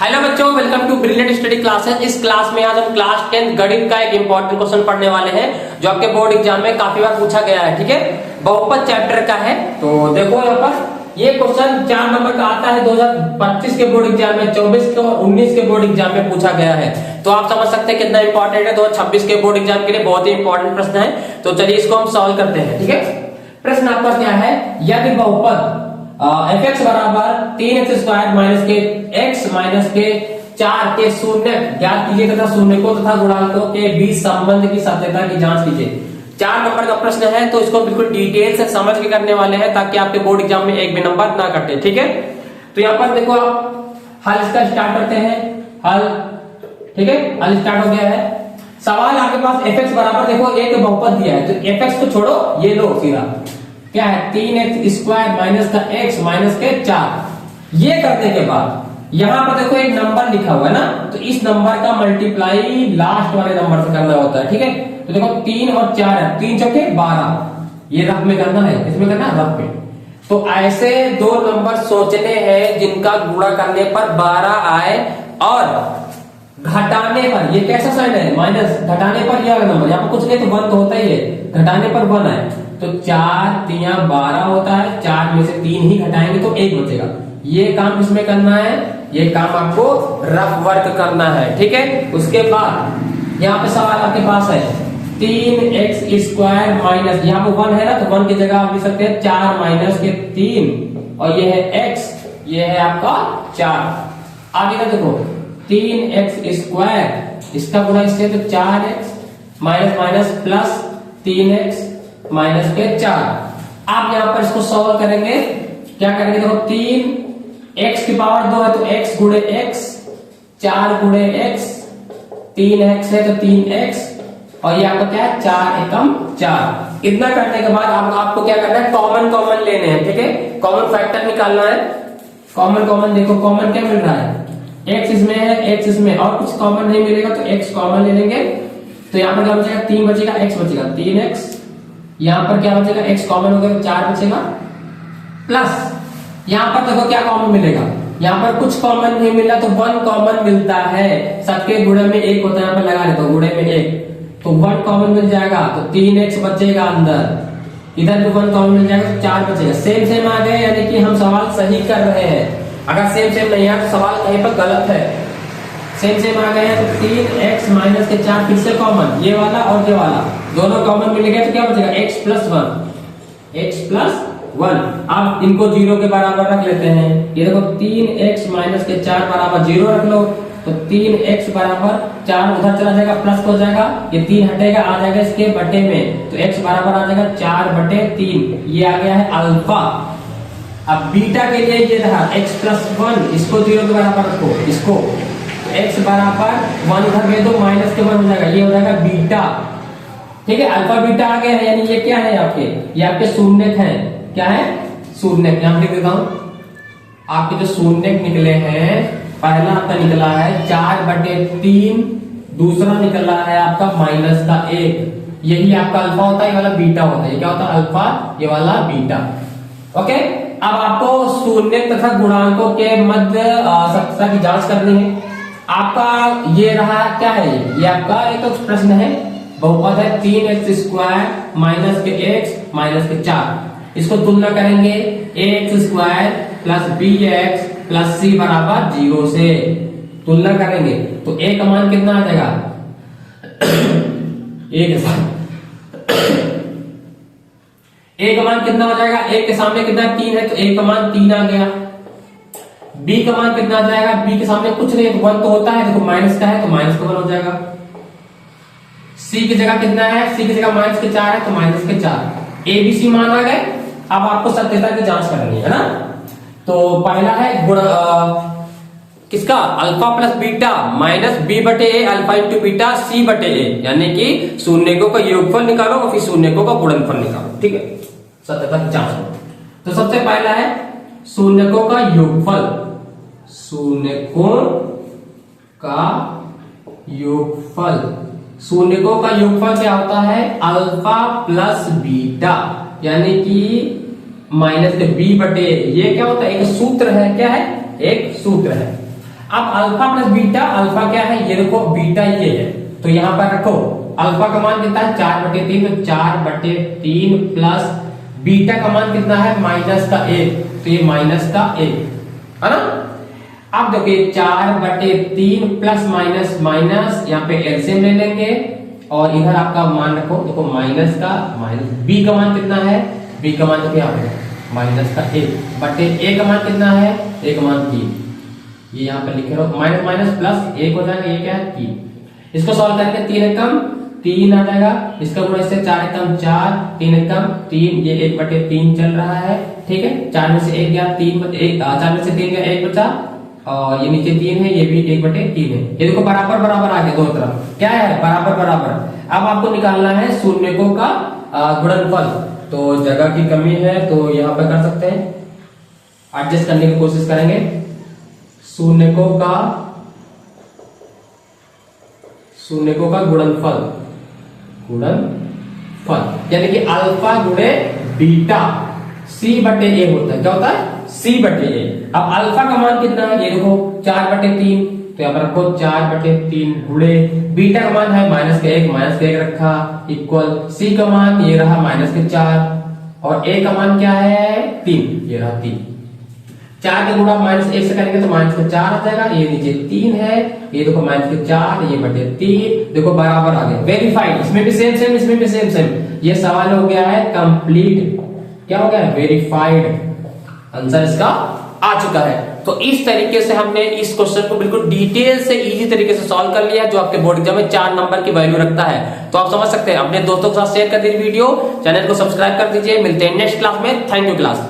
Hello बच्चों, welcome to brilliant study classes. इस class में आज हम क्लास 10 गणित का एक इंपॉर्टेंट क्वेश्चन पढ़ने वाले हैं जो आपके बोर्ड एग्जाम में काफी बार पूछा गया है। ठीक है, बहुपद चैप्टर का है। तो देखो यहाँ पर ये क्वेश्चन 4 नंबर का आता है 2025 के बोर्ड एग्जाम में, 24 के और 19 के बोर्ड एग्जाम में पूछा गया है। तो आप समझ सकते हैं कितना इंपॉर्टेंट है। 2026 के बोर्ड एग्जाम के लिए बहुत ही इंपॉर्टेंट प्रश्न है। तो चलिए इसको हम सॉल्व करते हैं। ठीक है, प्रश्न आपका क्या है, यदि बहुपद fx बराबर 3x स्क्वायर माइनस के x माइनस के 4 के शून्य ज्ञात कीजिए तथा शून्यकों तथा गुणांकों के बीच संबंध की सत्यता की जांच कीजिए। 4 नंबर का प्रश्न है, तो इसको बिल्कुल डिटेल से समझ के करने वाले हैं ताकि आपके बोर्ड एग्जाम में एक भी नंबर ना कटे। ठीक है, तो यहाँ पर देखो आप हल इसका स्टार्ट करते हैं। हल, ठीक है, हल स्टार्ट हो गया है। सवाल आपके पास fx बराबर देखो एक बहुपद दिया है, तो fx को छोड़ो, ये लो सीधा क्या है 3x स्क्वायर माइनस का x माइनस के 4। ये करने के बाद यहां पर देखो एक नंबर लिखा हुआ है ना, तो इस नंबर का मल्टीप्लाई लास्ट वाले नंबर से करना होता है। ठीक है, तो देखो 3 और 4 है, 3 चौके 12, ये रफ में करना है, इसमें करना है रफ में। तो ऐसे दो नंबर सोचने हैं जिनका गुणा करने पर 12 आए और घटाने पर, ये कैसा साइन है माइनस, घटाने पर यह नंबर, यहाँ पर कुछ नहीं तो 1 तो होता ही है, घटाने पर 1 है। तो 4 3 12 होता है, 4 में से 3 ही घटाएंगे तो 1 बचेगा। ये काम किसमें करना है, ये काम आपको रफ वर्क करना है। ठीक है, उसके बाद यहाँ पे सवाल आपके पास है 3x स्क्वायर माइनस, यहाँ पे 1 है ना, तो 1 की जगह आप लिख सकते हैं 4 माइनस के 3 और ये है x, ये है आपका 4। आगे का देखो 3x स्क्वायर, इसका गुणा इससे तो 4x minus minus plus 3x minus के 4। आप यहां पर इसको सॉल्व करेंगे, क्या करेंगे देखो 3x की पावर 2 है तो x गुणे x, 4 गुणे x, 3x है तो 3x और ये आपका क्या है 4 एकम 4। इतना करने के बाद आपको क्या करना है, कॉमन लेने हैं। ठीक है, कॉमन फैक्टर निकालना है। कॉमन देखो, कॉमन क्या मिल रहा है, x इसमें है, x इसमें, और कुछ कॉमन नहीं मिलेगा तो x कॉमन ले लेंगे। तो यहाँ पर क्या बचेगा, 3 बचेगा, x बचेगा 3x, यहाँ पर क्या बचेगा, x कॉमन हो गया तो 4 बचेगा, प्लस यहाँ पर देखो क्या कॉमन मिलेगा, यहाँ पर कुछ कॉमन नहीं मिला तो 1 कॉमन मिलता है। सबके गुणे में 1 होता है, यहाँ पर लगा लेते हो गुणे में 1, तो 1 कॉमन मिल जाएगा तो 3x बचेगा अंदर, इधर भी 1 कॉमन मिल जाएगा तो 4 बचेगा। सेम आ गए, यानी कि हम सवाल सही कर रहे हैं। अगर सेम नहीं है तो सवाल कहीं पर गलत है। सेम आ गए हैं तो 3x माइनस के 4 फिर से कॉमन, ये वाला और ये वाला दोनों कॉमन मिल गए तो क्या बचेगा x प्लस 1। अब इनको 0 के बराबर रख लेते हैं। ये देखो 3x माइनस के 4 बराबर 0 रख लो, तो 3x बराबर 4 उधर चला जाएगा, प्लस हो जाएगा, ये 3 हटेगा, आ जाएगा इसके बटे में, तो x बराबर आ जाएगा 4/3। ये आ गया है अल्फा। अब बीटा के लिए ये रहा x प्लस 1, इसको 0 के बराबर रखो, इसको x बराबर 1 उधर गए तो माइनस के 1 हो जाएगा, ये हो जाएगा बीटा। ठीक है, अल्फा बीटा आ गया है, यानी ये क्या है आपके, ये आपके शून्यक हैं। क्या है, शून्यक। यहाँ लिख देता हूं, आपके जो शून्यक निकले हैं, पहला आपका निकला है 4/3, दूसरा निकला है आपका माइनस का 1। यही आपका अल्फा होता है, ये वाला बीटा होता है। ये क्या होता है, अल्फा, ये वाला बीटा। ओके, अब आपको शून्यक तथा गुणांकों के मध्य सत्यता की जांच करनी है। आपका ये रहा, क्या है ये आपका एक प्रश्न है, बहुपद है 3x स्क्वायर माइनस के x माइनस के 4। इसको तुलना करेंगे ax square plus bx plus c बराबर 0 से तुलना करेंगे तो a का मान कितना आ जाएगा a का मान कितना हो जाएगा, a के सामने कितना 3 है तो a का मान 3 आ गया। b का मान कितना आ जाएगा, b के सामने कुछ नहीं है तो 1 तो होता है, देखो माइनस का है तो माइनस का 1 हो जाएगा। c की जगह कितना है, c की जगह माइनस के 4 है तो माइनस के 4। a b c मान आ गए। अब आपको सत्यता की जांच करनी है ना। तो पहला है किसका, alpha plus beta minus b/a alpha into beta c/a, यानी कि शून्यकों का योगफल निकालो और फिर शून्यकों का गुणनफल निकालो। ठीक है, सत्यता की जांच करो। तो सबसे पहला है शून्यकों का योगफल। शून्यकों का योगफल क्या होता है, अल्फा प्लस बीटा, यानी कि माइनस b/a। ये क्या होता है, एक सूत्र है, क्या है, एक सूत्र है। अब अल्फा प्लस बीटा, अल्फा क्या है ये देखो, बीटा ये है, तो यहां पर रखो अल्फा का मान कितना है 4/3, तो 4/3 प्लस बीटा का मान कितना है -1, तो ये -1 है ना। अब देखिए 4/3 प्लस माइनस माइनस, यहाँ पे एलसीएम ले लेंगे और इधर आपका मान रखो, देखो माइनस का माइनस, बी का मान कितना है, बी का मान देखो यहाँ पे -1/a का मान कितना है, a का मान 3, ये यहाँ पे लिखे रहो, माइनस माइनस प्लस 1 हो जाएगा, ये क्या है 3। इसको सॉल्व करके 3 एकम 3 आ जाएगा, इसका गुणा इससे 4 एकम 4, 3 एकम 3, ये 1/3 चल रहा है, ठीक है। 4 में से 1 गया 3, 4 में से 3 गया 1 बचा, और ये नीचे 3 है, ये भी 1/3 है। ये देखो बराबर बराबर आ गया दोनों तरफ, क्या है बराबर बराबर। अब आपको निकालना है शून्यकों का गुणनफल, तो जगह की कमी है तो यहाँ पे कर सकते हैं, एडजस्ट करने की कोशिश करेंगे। शून्यकों का गुणनफल, यानी कि अल्फा गुणे बीटा C/A होता है, क्या होता है C/A। अब अल्फा का मान कितना है, ये देखो 4/3, तो यहाँ पर रखो 4/3 गुणे बीटा का मान है -1 रखा, इक्वल C का मान ये रहा -4 और A का मान क्या है 3, ये रहा 3। 4 के गुणा -1 से करेंगे तो -4 आ जाएगा, ये नीचे 3 है, ये देखो -4, ये बटे 3, देखो बराबर आ गए, वेरीफाइड। इसमें भी सेम सेम, इसमें भी सेम सेम। ये सवाल हो गया है कंप्लीट, क्या हो गया वेरीफाइड, आंसर इसका आ चुका है। तो इस तरीके से हमने इस क्वेश्चन को बिल्कुल डिटेल से इजी तरीके से सॉल्व कर लिया, जो आपके बोर्ड एग्जाम में 4 नंबर की वैल्यू रखता है। तो आप समझ सकते हैं, अपने दोस्तों के साथ शेयर कर दीजिए वीडियो, चैनल को सब्सक्राइब कर दीजिए। मिलते हैं नेक्स्ट क्लास में, थैंक यू क्लास।